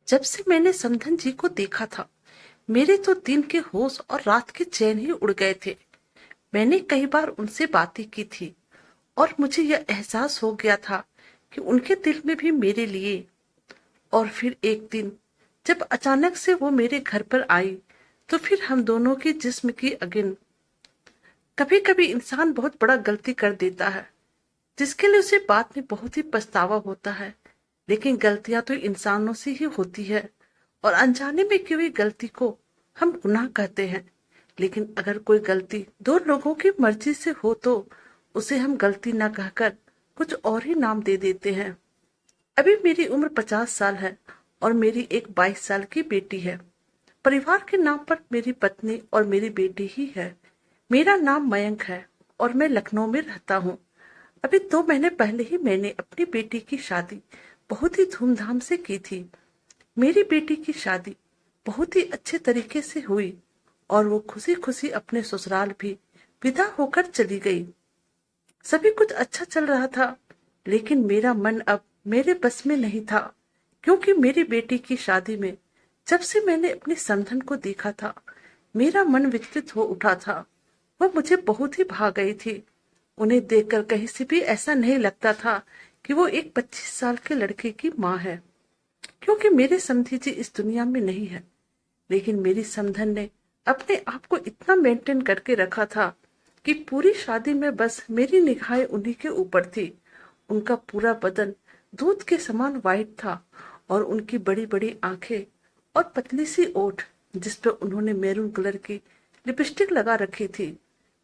जब से मैंने समधन जी को देखा था, मेरे तो दिन के होश और रात के चैन ही उड़ गए थे। मैंने कई बार उनसे बातें की थी और मुझे यह एहसास हो गया था कि उनके दिल में भी मेरे लिए। और फिर एक दिन जब अचानक से वो मेरे घर पर आई, तो फिर हम दोनों की जिस्म की अगिन। कभी कभी इंसान बहुत बड़ा गलती कर देता है, जिसके लिए उसे बाद में बहुत ही पछतावा होता है। लेकिन गलतियां तो इंसानों से ही होती है, और अनजाने में की हुई गलती को हम गुनाह कहते हैं। लेकिन अगर कोई गलती दो लोगों की मर्जी से हो, तो उसे हम गलती ना कहकर कुछ और ही नाम दे देते हैं। अभी मेरी उम्र 50 साल है और मेरी एक 22 साल की बेटी है। परिवार के नाम पर मेरी पत्नी और मेरी बेटी ही है। मेरा नाम मयंक है और मैं लखनऊ में रहता हूँ। अभी 2 महीने पहले ही मैंने अपनी बेटी की शादी बहुत ही धूमधाम से की थी। मेरी बेटी की शादी बहुत ही अच्छे तरीके से हुई और वो खुशी खुशी अपने ससुराल भी विदा होकर चली गई। सभी कुछ अच्छा चल रहा था, लेकिन मेरा मन अब मेरे बस में नहीं था, क्योंकि मेरी बेटी की शादी में जब से मैंने अपनी समधन को देखा था, मेरा मन विचलित हो उठा था। वह मुझे बहुत ही भा गई थी। उन्हें देखकर कहीं से भी ऐसा नहीं लगता था कि वो एक 25 साल के लड़के की माँ है, क्योंकि मेरे समधी जी इस दुनिया में नहीं है। लेकिन मेरी समधन ने अपने आप को इतना मेंटेन करके रखा था कि पूरी शादी में बस मेरी निगाहें उन्हीं के ऊपर थी। उनका पूरा बदन दूध के समान वाइट था, और उनकी बड़ी बड़ी आंखें और पतली सी ओठ, जिस पर उन्होंने मैरून कलर की लिपस्टिक लगा रखी थी।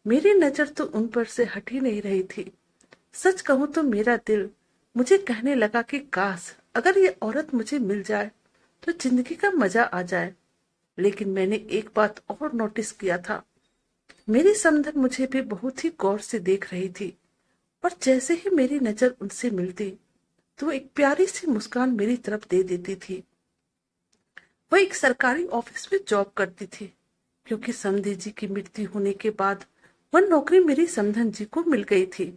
मेरी नजर तो उन पर से हट ही नहीं रही थी। सच कहूं तो मेरा दिल मुझे कहने लगा कि काश अगर ये औरत मुझे मिल जाए तो जिंदगी का मजा आ जाए। लेकिन मैंने एक बात और नोटिस किया था। मेरी समधन मुझे भी बहुत ही गौर से देख रही थी, और जैसे ही मेरी नजर उनसे मिलती, तो वो एक प्यारी सी मुस्कान मेरी तरफ दे देती थी। वह एक सरकारी ऑफिस में जॉब करती थी, क्योंकि समधी जी की मृत्यु होने के बाद वह नौकरी मेरी समधन जी को मिल गई थी।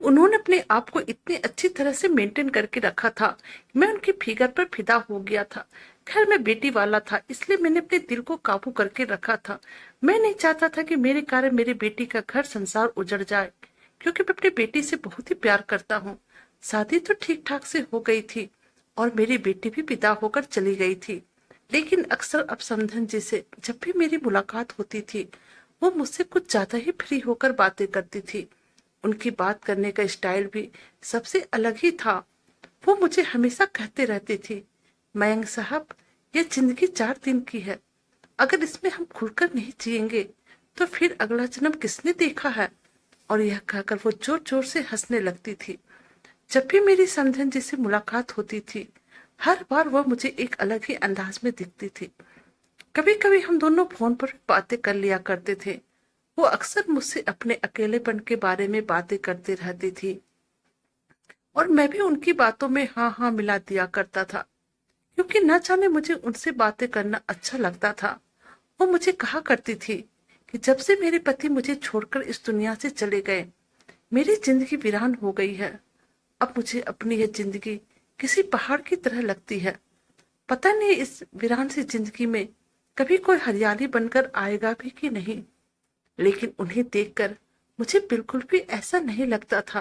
उन्होंने अपने आप को इतनी अच्छी तरह से मेंटेन करके रखा था कि मैं उनकी फिगर पर फिदा हो गया था। खैर, मैं बेटी वाला था, इसलिए मैंने अपने दिल को काबू करके रखा था। मैं नहीं चाहता था कि मेरे कारण मेरी बेटी का घर संसार उजड़ जाए, क्योंकि मैं अपनी बेटी से बहुत ही प्यार करता हूँ। शादी तो ठीक ठाक से हो गई थी और मेरी बेटी भी विदा होकर चली गई थी। लेकिन अक्सर अब समधन जी से जब भी मेरी मुलाकात होती थी, वो मुझसे कुछ ज्यादा ही फ्री होकर बातें करती थी। उनकी बात करने का स्टाइल भी सबसे अलग ही था। वो मुझे हमेशा कहते रहती थी, मयंक साहब, ये जिंदगी 4 दिन की है। अगर इसमें हम खुलकर नहीं जिएंगे तो फिर अगला जन्म किसने देखा है। और यह कहकर वो जोर जोर से हंसने लगती थी। जब भी मेरी समधन जी से मुलाकात होती थी, हर बार वह मुझे एक अलग ही अंदाज में दिखती थी। कभी कभी हम दोनों फोन पर बातें कर लिया करते थे। वो अक्सर मुझसे अपने अकेलेपन के बारे में बातें करती रहती थी, और मैं भी उनकी बातों में हाँ हाँ मिला दिया करता था, क्योंकि न जाने मुझे उनसे बातें करना अच्छा लगता था। वो मुझे कहा करती थी कि जब से मेरे पति मुझे छोड़कर इस दुनिया से चले गए, मेरी जिंदगी वीरान हो गई है। अब मुझे अपनी यह जिंदगी किसी पहाड़ की तरह लगती है। पता नहीं इस वीरान सी जिंदगी में कभी कोई हरियाली बनकर आएगा भी कि नहीं। लेकिन उन्हें देखकर मुझे बिल्कुल भी ऐसा नहीं लगता था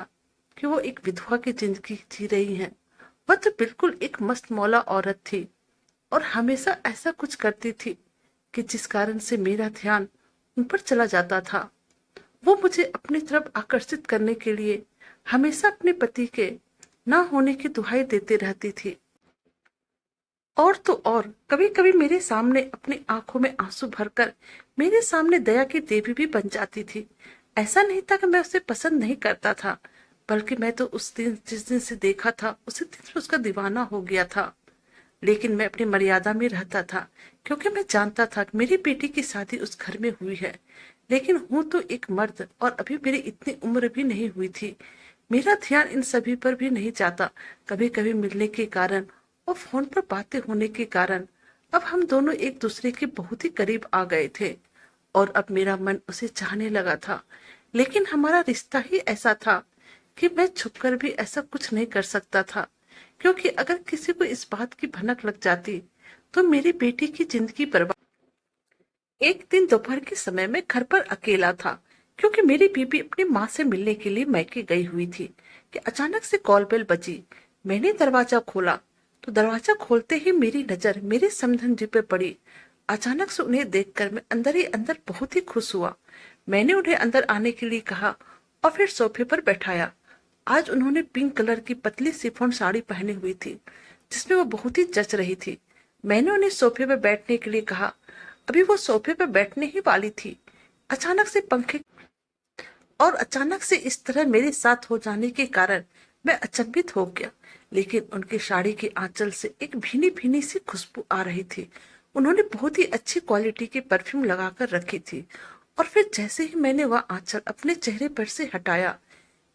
कि वो एक विधवा की जिंदगी जी रही हैं। वह तो बिल्कुल एक मस्त मौला औरत थी, और हमेशा ऐसा कुछ करती थी कि जिस कारण से मेरा ध्यान उन पर चला जाता था। वो मुझे अपनी तरफ आकर्षित करने के लिए हमेशा अपने पति के ना होने की दुहाई देते रहती थी। और तो और कभी कभी मेरे सामने अपनी आंखों में आंसू भरकर मेरे सामने दया की देवी भी बन जाती थी। ऐसा नहीं था कि मैं उसे पसंद नहीं करता था, बल्कि मैं तो उस दिन जिस दिन से देखा था उसी दिन से उसका दीवाना हो गया था। लेकिन मैं अपनी मर्यादा में रहता था, क्योंकि मैं जानता था कि मेरी बेटी की शादी उस घर में हुई है। लेकिन हूं तो एक मर्द, और अभी मेरी इतनी उम्र भी नहीं हुई थी। मेरा ध्यान इन सभी पर भी नहीं जाता। कभी कभी मिलने के कारण और फोन पर बातें होने के कारण अब हम दोनों एक दूसरे के बहुत ही करीब आ गए थे, और अब मेरा मन उसे चाहने लगा था। लेकिन हमारा रिश्ता ही ऐसा था कि मैं छुपकर भी ऐसा कुछ नहीं कर सकता था, क्योंकि अगर किसी को इस बात की भनक लग जाती तो मेरी बेटी की जिंदगी बर्बाद। एक दिन दोपहर के समय में घर पर अकेला था, क्योंकि मेरी बीबी अपनी माँ से मिलने के लिए मैके गई हुई थी कि अचानक से कॉल बेल बजी। मैंने दरवाजा खोला तो दरवाजा खोलते ही मेरी नजर मेरे समधन जी पे पड़ी। अचानक से उन्हें देखकर मैं अंदर ही अंदर बहुत ही खुश हुआ। मैंने उन्हें अंदर आने के लिए कहा और फिर सोफे पर बैठाया। आज उन्होंने पिंक कलर की पतली शिफॉन साड़ी पहनी हुई थी, जिसमें वो बहुत ही जच रही थी। मैंने उन्हें सोफे पर बैठने के लिए कहा। अभी वो सोफे पर बैठने ही वाली थी, अचानक से पंखे और अचानक से इस तरह मेरे साथ हो जाने के कारण मैं अचंभित हो गया। लेकिन उनकी साड़ी के आंचल से एक भीनी भीनी सी खुशबू आ रही थी। उन्होंने बहुत ही अच्छी क्वालिटी की परफ्यूम लगाकर रखी थी। और फिर जैसे ही मैंने वह आंचल अपने चेहरे पर से हटाया,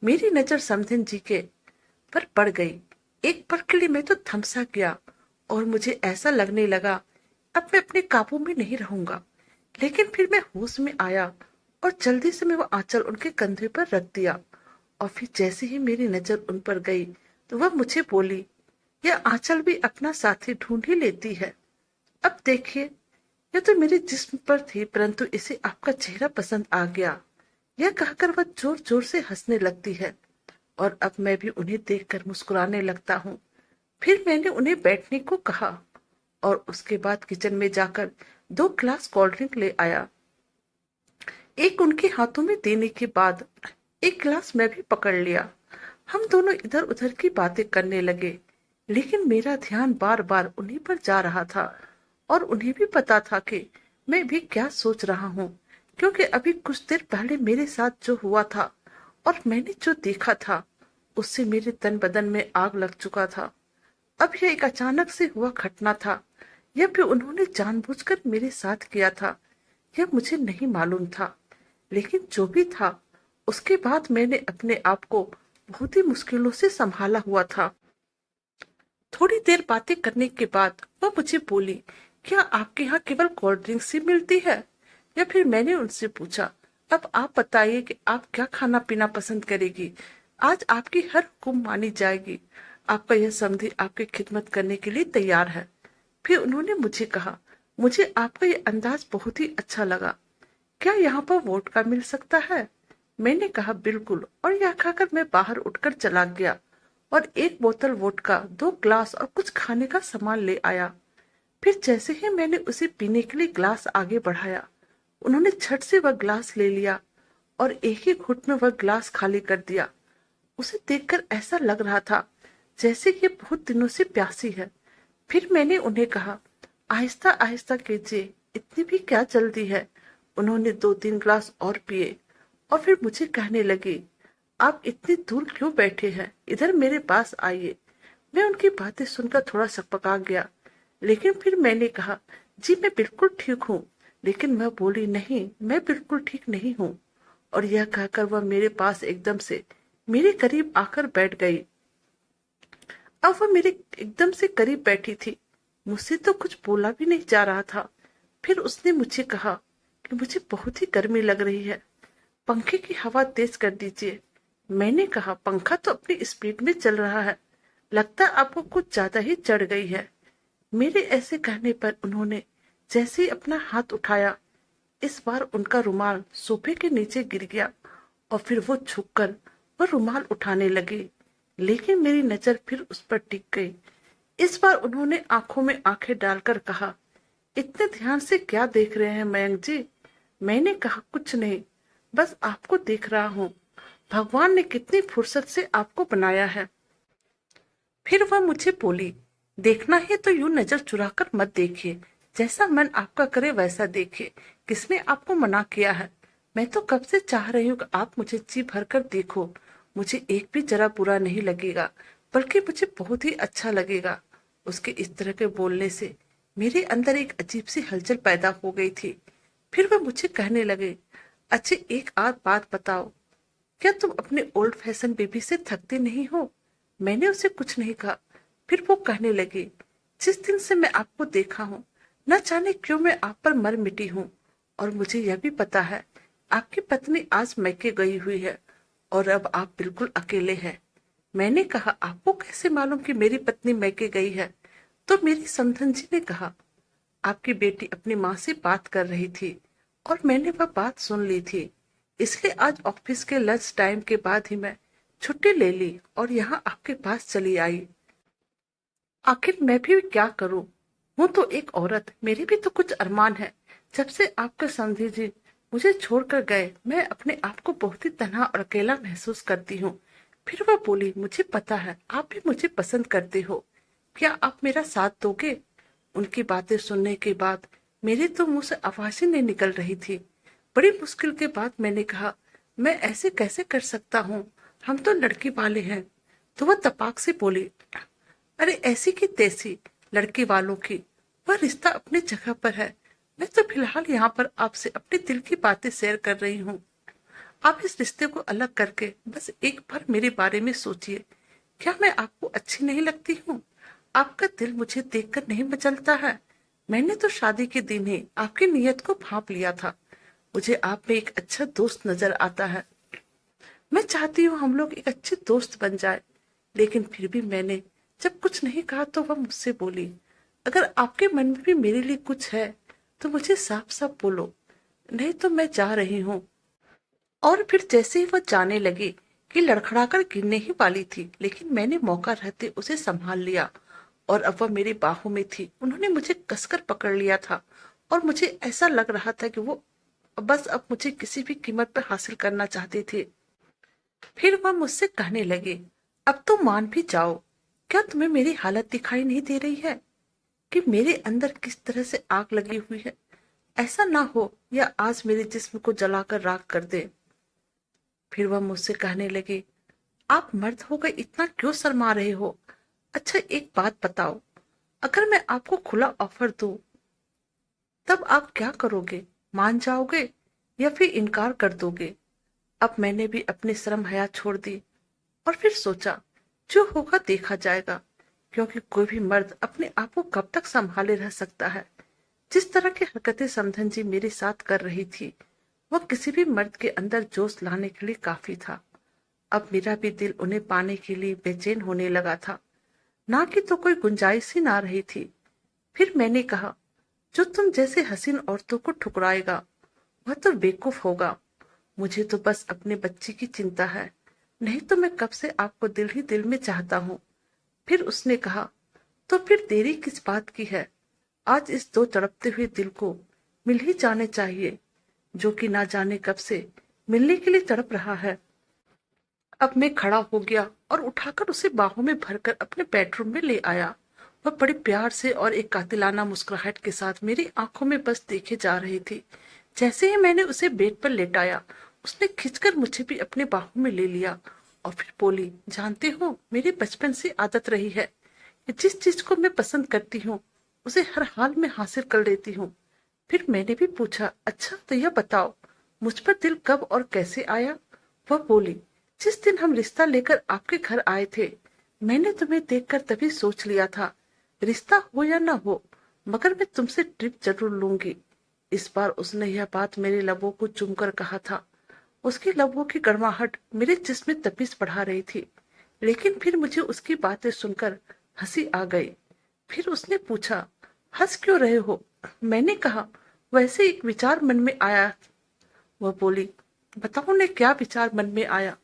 मेरी नजर समधिन जी के पर पड़ गई। एक पल के लिए मैं तो थमसा गया और मुझे ऐसा लगने लगा अब मैं अपने काबू में नहीं रहूंगा। लेकिन फिर मैं होश में आया और जल्दी से मैं वो आंचल उनके कंधे पर रख दिया। और फिर जैसे ही मेरी नजर उन पर गई तो वह मुझे बोली, यह आंचल भी अपना साथी ढूंढ ही लेती है। अब देखिए, यह तो मेरे जिस्म पर थी, परंतु इसे आपका चेहरा पसंद आ गया। यह कहकर वह जोर जोर से हंसने लगती है और अब मैं भी उन्हें देखकर मुस्कुराने लगता हूँ। फिर मैंने उन्हें बैठने को कहा और उसके बाद किचन में जाकर 2 ग्लास कोल्ड ड्रिंक ले आया। एक उनके हाथों में देने के बाद एक गिलास मैं भी पकड़ लिया। हम दोनों इधर उधर की बातें करने लगे, लेकिन मेरा ध्यान बार बार उन्हीं पर जा रहा था और उन्हें भी पता था कि मैं भी क्या सोच रहा हूँ, क्योंकि अभी कुछ देर पहले मेरे साथ जो हुआ था और मैंने जो देखा था उससे मेरे तन बदन में आग लग चुका था। अब यह एक अचानक से हुआ घटना था, यह भी उन्होंने जानबूझकर मेरे साथ किया था, यह मुझे नहीं मालूम था। लेकिन जो भी था, उसके बाद मैंने अपने आप को बहुत ही मुश्किलों से संभाला हुआ था। थोड़ी देर बातें करने के बाद वह मुझे बोली, क्या आपके यहाँ केवल कोल्ड ड्रिंक्स ही मिलती है? या फिर मैंने उनसे पूछा, अब आप बताइए कि आप क्या खाना पीना पसंद करेगी। आज आपकी हर हुक्म मानी जाएगी। आपका यह समधी आपकी खिदमत करने के लिए तैयार है। फिर उन्होंने मुझे कहा, मुझे आपका ये अंदाज बहुत ही अच्छा लगा। क्या यहाँ पर वोडका मिल सकता है? मैंने कहा बिल्कुल, और यह खाकर मैं बाहर उठकर चला गया और 1 बोतल वोडका, 2 ग्लास और कुछ खाने का सामान ले आया। फिर जैसे ही मैंने उसे पीने के लिए ग्लास आगे बढ़ाया, उन्होंने झट से वह ग्लास ले लिया और एक ही घुट में वह ग्लास खाली कर दिया। उसे देखकर ऐसा लग रहा था जैसे ये बहुत दिनों से प्यासी है। फिर मैंने उन्हें कहा, आहिस्ता आहिस्ता कीजिए, इतनी भी क्या जल्दी है। उन्होंने 2-3 ग्लास और पिए और फिर मुझे कहने लगी, आप इतनी दूर क्यों बैठे हैं, इधर मेरे पास आइए। मैं उनकी बातें सुनकर थोड़ा सकपका गया, लेकिन फिर मैंने कहा, जी मैं बिल्कुल ठीक हूँ। लेकिन वह बोली, नहीं मैं बिल्कुल ठीक नहीं हूँ। और यह कहकर वह मेरे पास एकदम से मेरे करीब आकर बैठ गई। अब वह मेरे एकदम से करीब बैठी थी, मुझसे तो कुछ बोला भी नहीं जा रहा था। फिर उसने मुझे कहा कि मुझे बहुत ही गर्मी लग रही है, पंखे की हवा तेज कर दीजिए। मैंने कहा, पंखा तो अपनी स्पीड में चल रहा है, लगता आपको कुछ ज्यादा ही चढ़ गई है। मेरे ऐसे कहने पर उन्होंने जैसे ही अपना हाथ उठाया, इस बार उनका रुमाल सोफे के नीचे गिर गया और फिर वो झुककर वह रुमाल उठाने लगी। लेकिन मेरी नजर फिर उस पर टिक गई। इस बार उन्होंने आंखों में आंखें डालकर कहा, इतने ध्यान से क्या देख रहे हैं मयंक जी? मैंने कहा, कुछ नहीं, बस आपको देख रहा हूँ। भगवान ने कितनी फुर्सत से आपको बनाया है। फिर वह मुझे बोली, देखना है तो यूं नजर चुराकर मत देखिए, जैसा मन आपका करे वैसा देखिए। किसने आपको मना किया है? मैं तो कब से चाह रही हूँ कि आप मुझे जी भर कर देखो। मुझे एक भी जरा बुरा नहीं लगेगा, बल्कि मुझे बहुत ही अच्छा लगेगा। उसके इस तरह के बोलने से मेरे अंदर एक अजीब सी हलचल पैदा हो गई थी। फिर वह मुझे कहने लगे, अच्छे एक आध बात बताओ, क्या तुम अपने ओल्ड फैशन बेबी से थकते नहीं हो? मैंने उसे कुछ नहीं कहा। फिर वो कहने लगी, जिस दिन से मैं आपको देखा हूँ, न जाने क्यों मैं आप पर मर मिटी हूँ। और मुझे यह भी पता है आपकी पत्नी आज मैके गई हुई है और अब आप बिल्कुल अकेले हैं। मैंने कहा, आपको कैसे मालूम कि मेरी पत्नी मैके गई है? तो मेरी समधन जी ने कहा, आपकी बेटी अपनी माँ से बात कर रही थी और मैंने वह बात सुन ली थी, इसलिए आज ऑफिस के लंच टाइम के बाद ही मैं छुट्टी ले ली और यहाँ आपके पास चली आई। आखिर मैं भी क्या करूं? हूं तो एक औरत, मेरे भी तो कुछ अरमान है। जब से आपके समधी जी मुझे छोड़कर गए, मैं अपने आप को बहुत ही तन्हा और अकेला महसूस करती हूँ। फिर वह बोली, मुझे पता है आप भी मुझे पसंद करते हो, क्या आप मेरा साथ दोगे? उनकी बातें सुनने के बाद मेरे तो मुंह से आवाज ही नहीं निकल रही थी। बड़ी मुश्किल के बाद मैंने कहा, मैं ऐसे कैसे कर सकता हूँ, हम तो लड़की वाले हैं। तो वह तपाक से बोली, अरे ऐसी की तैसी, लड़की वालों की, वह रिश्ता अपनी जगह पर है। मैं तो फिलहाल यहाँ पर आपसे अपने दिल की बातें शेयर कर रही हूँ। आप इस रिश्ते को अलग करके बस एक बार मेरे बारे में सोचिए। क्या मैं आपको अच्छी नहीं लगती हूँ? आपका दिल मुझे देखकर नहीं मचलता है? मैंने तो शादी के दिन ही आपकी नीयत को भांप लिया था। मुझे आप में एक अच्छा दोस्त नजर आता है। मैं चाहती हूँ हम लोग एक अच्छे दोस्त बन जाए। लेकिन फिर भी मैंने जब कुछ नहीं कहा तो वह मुझसे बोली, अगर आपके मन में भी मेरे लिए कुछ है तो मुझे साफ साफ बोलो, नहीं तो मैं जा रही हूँ। और फिर जैसे ही वह जाने लगी कि लड़खड़ाकर गिरने ही वाली थी, लेकिन मैंने मौका रहते उसे संभाल लिया और अब वह मेरी बाहों में थी। उन्होंने मुझे कसकर पकड़ लिया था और मुझे ऐसा लग रहा था कि वो बस अब मुझे किसी भी कीमत पर हासिल करना चाहते थे। फिर वह मुझसे कहने लगे, अब तो मान भी जाओ, क्या तुम्हें मेरी हालत दिखाई नहीं दे रही है कि मेरे अंदर किस तरह से आग लगी हुई है? ऐसा ना हो या आज मेरे जिस्म को जलाकर राख कर दे। फिर वह मुझसे कहने लगे, आप मर्द होकर इतना क्यों शर्मा रहे हो? अच्छा एक बात बताओ, अगर मैं आपको खुला ऑफर दूं तब आप क्या करोगे? मान जाओगे या फिर इनकार कर दोगे? अब मैंने भी अपनी शर्म हया छोड़ दी और फिर सोचा, जो होगा देखा जाएगा, क्योंकि कोई भी मर्द अपने आप को कब तक संभाले रह सकता है। जिस तरह की हरकतें समधन जी मेरे साथ कर रही थी, वह किसी भी मर्द के अंदर जोश लाने के लिए काफी था। अब मेरा भी दिल उन्हें पाने के लिए बेचैन होने लगा था। ना कि तो कोई गुंजाइश ही ना रही थी। फिर मैंने कहा, जो तुम जैसे हसीन औरतों को ठुकराएगा वह तो बेवकूफ होगा। मुझे तो बस अपने बच्चे की चिंता है, नहीं तो मैं कब से आपको दिल ही दिल में चाहता हूँ। फिर उसने कहा, तो फिर देरी किस बात की है? आज इस दो तड़पते हुए दिल को मिल ही जाने चाहिए, जो कि ना जाने कब से मिलने के लिए तड़प रहा है। अब मैं खड़ा हो गया और उठाकर उसे बाहों में भरकर अपने बेडरूम में ले आया। वह बड़े प्यार से और एक कातिलाना मुस्कुराहट के साथ मेरी आंखों में बस देखे जा रही थी। जैसे ही मैंने उसे बेड पर लेटाया, उसने खिंचकर मुझे भी अपने बाहों में ले लिया और फिर बोली, जानते हो मेरी बचपन से आदत रही है कि जिस चीज को मैं पसंद करती हूँ उसे हर हाल में हासिल कर लेती हूँ। फिर मैंने भी पूछा, अच्छा तो यह बताओ मुझ पर दिल कब और कैसे आया? वह बोली, जिस दिन हम रिश्ता लेकर आपके घर आए थे, मैंने तुम्हें देखकर तभी सोच लिया था, रिश्ता हो या ना हो मगर मैं तुमसे ट्रिप जरूर लूंगी। इस बार उसने यह बात मेरे लबों को चूमकर कहा था। उसके लबों की गर्माहट मेरे जिस्म में तपिश बढ़ा रही थी, लेकिन फिर मुझे उसकी बातें सुनकर हंसी आ गई। फिर उसने पूछा, हंस क्यों रहे हो? मैंने कहा, वैसे एक विचार मन में आया। वह बोली, बताओ ने क्या विचार मन में आया?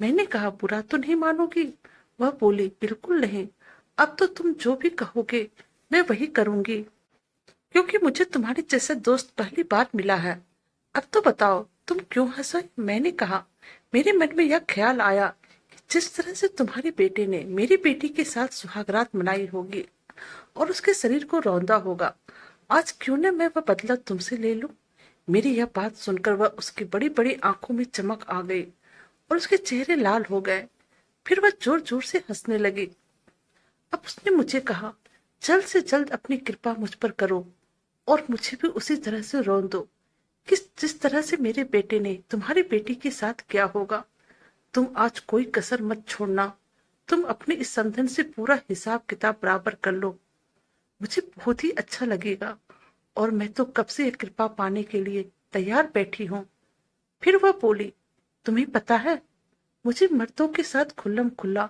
मैंने कहा, बुरा तो नहीं मानोगी? वह बोली, बिल्कुल नहीं। अब तो तुम जो भी कहोगे मैं वही करूंगी, क्योंकि मुझे तुम्हारे जैसा दोस्त पहली बार मिला है। अब तो बताओ तुम क्यों हंसे? मैंने कहा, मेरे मन में यह ख्याल आया कि जिस तरह से तुम्हारे बेटे ने मेरी बेटी के साथ सुहागरात मनाई होगी और उसके शरीर को रौंदा होगा, आज क्यों न मैं वह बदला तुमसे ले लूं। मेरी यह बात सुनकर वह उसकी बड़ी बड़ी आंखों में चमक आ गई और उसके चेहरे लाल हो गए। फिर वह जोर जोर से हंसने लगी। अब उसने मुझे कहा, जल्द से जल्द अपनी कृपा मुझ पर करो और मुझे भी उसी तरह से रौंद दो किस जिस तरह से मेरे बेटे ने तुम्हारी बेटी के साथ किया होगा। तुम आज कोई कसर मत छोड़ना। तुम अपने इस समधन से पूरा हिसाब किताब बराबर कर लो। मुझे बहुत ही अच्छा लगेगा और मैं तो कब से यह कृपा पाने के लिए तैयार बैठी हूँ। फिर वह बोली, तुम्हें पता है मुझे मर्दों के साथ खुल्लम खुल्ला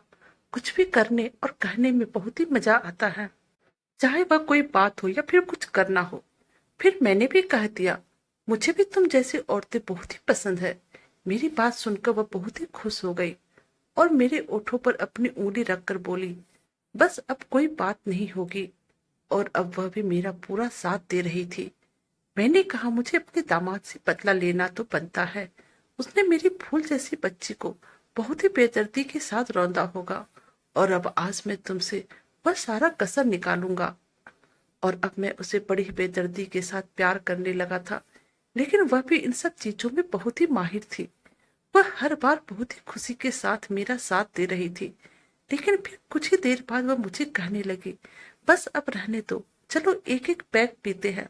कुछ भी करने और कहने में बहुत ही मजा आता है, चाहे वह कोई बात हो या फिर कुछ करना हो। फिर मैंने भी कह दिया, मुझे भी तुम जैसी औरतें बहुत ही पसंद है। मेरी बात सुनकर वह बहुत ही खुश हो गई और मेरे ओठों पर अपनी उंगली रखकर बोली, बस अब कोई बात नहीं होगी। और अब वह भी मेरा पूरा साथ दे रही थी। मैंने कहा, मुझे अपने दामाद से बदला लेना तो बनता है। उसने मेरी फूल जैसी बच्ची को बहुत ही बेदर्दी के साथ रौंदा होगा और अब आज मैं तुमसे वह सारा कसर निकालूंगा। और अब मैं उसे बड़ी बेदर्दी के साथ प्यार करने लगा था, लेकिन वह भी इन सब चीजों में बहुत ही माहिर थी। वह हर बार बहुत ही खुशी के साथ मेरा साथ दे रही थी। लेकिन फिर कुछ ही देर बाद वह मुझे कहने लगी, बस अब रहने दो, चलो एक एक पैक पीते हैं।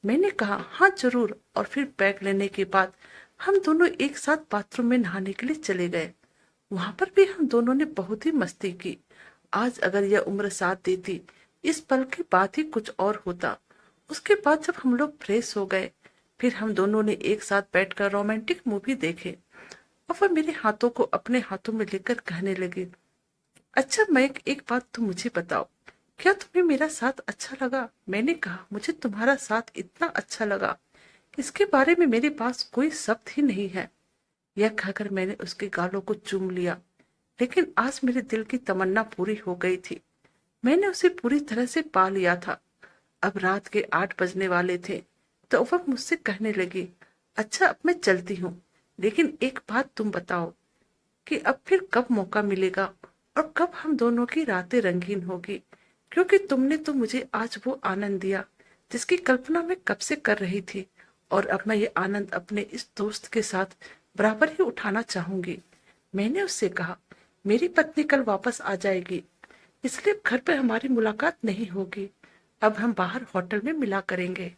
मैंने कहा, हाँ जरूर। और फिर पैक लेने के बाद हम दोनों एक साथ बाथरूम में नहाने के लिए चले गए। वहां पर भी हम दोनों ने बहुत ही मस्ती की। आज अगर यह उम्र साथ देती, इस पल की बात ही कुछ और होता। उसके बाद जब हम लोग फ्रेश हो गए, फिर हम दोनों ने एक साथ बैठकर रोमांटिक मूवी देखे और वह मेरे हाथों को अपने हाथों में लेकर कहने लगी, अच्छा मैं एक बात तुम मुझे बताओ, क्या तुम्हें मेरा साथ अच्छा लगा? मैंने कहा, मुझे तुम्हारा साथ इतना अच्छा लगा, इसके बारे में मेरे पास कोई शब्द ही नहीं है। यह कहकर मैंने उसके गालों को चूम लिया। लेकिन आज मेरे दिल की तमन्ना पूरी हो गई थी। मैंने उसे पूरी तरह से पा लिया था। अब रात के 8 बजने वाले थे तो वह मुझसे कहने लगी, अच्छा अब मैं चलती हूँ, लेकिन एक बात तुम बताओ कि अब फिर कब मौका मिलेगा और कब हम दोनों की रातें रंगीन होगी, क्योंकि तुमने तो मुझे आज वो आनंद दिया जिसकी कल्पना मैं कब से कर रही थी। और अब मैं ये आनंद अपने इस दोस्त के साथ बराबर ही उठाना चाहूंगी। मैंने उससे कहा, मेरी पत्नी कल वापस आ जाएगी, इसलिए घर पर हमारी मुलाकात नहीं होगी। अब हम बाहर होटल में मिला करेंगे।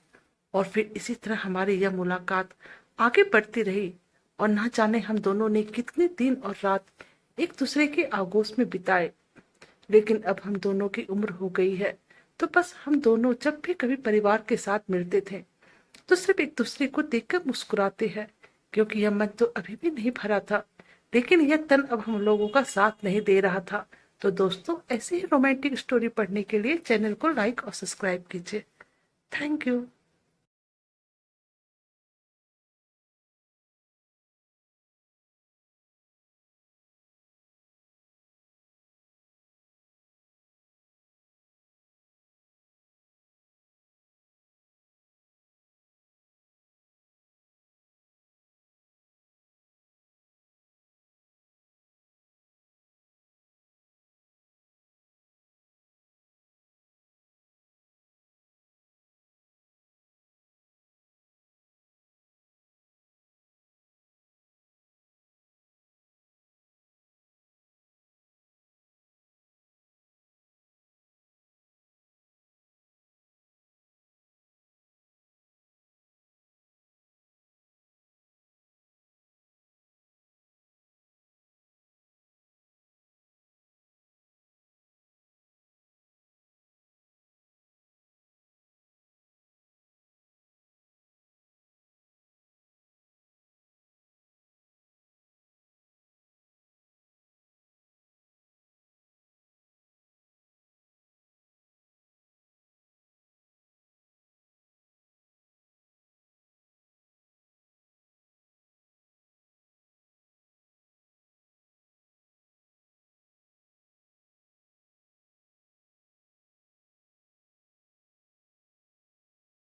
और फिर इसी तरह हमारी यह मुलाकात आगे बढ़ती रही और ना जाने हम दोनों ने कितने दिन और रात एक दूसरे के आगोश में बिताए। लेकिन अब हम दोनों की उम्र हो गई है, तो बस हम दोनों जब भी कभी परिवार के साथ मिलते थे तो सिर्फ एक दूसरे को देखकर मुस्कुराते हैं, क्योंकि यह मन तो अभी भी नहीं भरा था, लेकिन यह तन अब हम लोगों का साथ नहीं दे रहा था। तो दोस्तों, ऐसे ही रोमांटिक स्टोरी पढ़ने के लिए चैनल को लाइक और सब्सक्राइब कीजिए। Thank you.